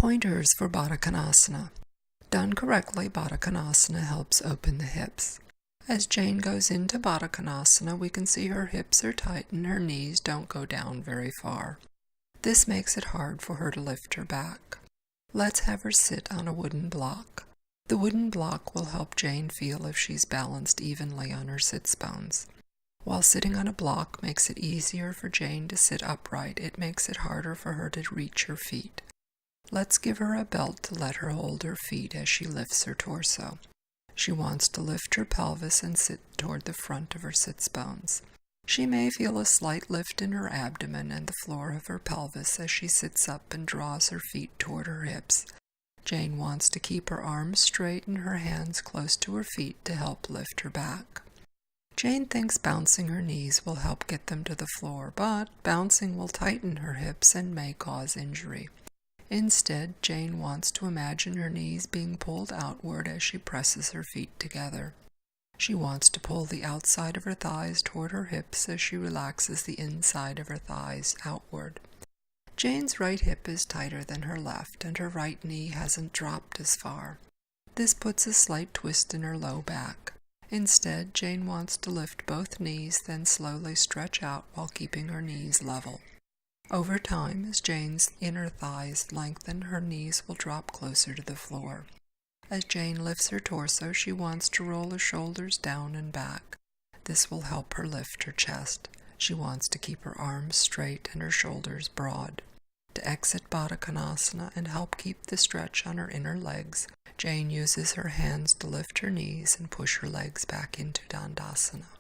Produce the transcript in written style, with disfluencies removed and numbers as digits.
Pointers for Baddah Konasana. Done correctly, Baddah Konasana helps open the hips. As Jane goes into Baddah Konasana, we can see her hips are tight and her knees don't go down very far. This makes it hard for her to lift her back. Let's have her sit on a wooden block. The wooden block will help Jane feel if she's balanced evenly on her sits bones. While sitting on a block makes it easier for Jane to sit upright, it makes it harder for her to reach her feet. Let's give her a belt to let her hold her feet as she lifts her torso. She wants to lift her pelvis and sit toward the front of her sits bones. She may feel a slight lift in her abdomen and the floor of her pelvis as she sits up and draws her feet toward her hips. Jane wants to keep her arms straight and her hands close to her feet to help lift her back. Jane thinks bouncing her knees will help get them to the floor, but bouncing will tighten her hips and may cause injury. Instead, Jane wants to imagine her knees being pulled outward as she presses her feet together. She wants to pull the outside of her thighs toward her hips as she relaxes the inside of her thighs outward. Jane's right hip is tighter than her left, and her right knee hasn't dropped as far. This puts a slight twist in her low back. Instead, Jane wants to lift both knees, then slowly stretch out while keeping her knees level. Over time, as Jane's inner thighs lengthen, her knees will drop closer to the floor. As Jane lifts her torso, she wants to roll her shoulders down and back. This will help her lift her chest. She wants to keep her arms straight and her shoulders broad. To exit Baddah Konasana and help keep the stretch on her inner legs, Jane uses her hands to lift her knees and push her legs back into Dandasana.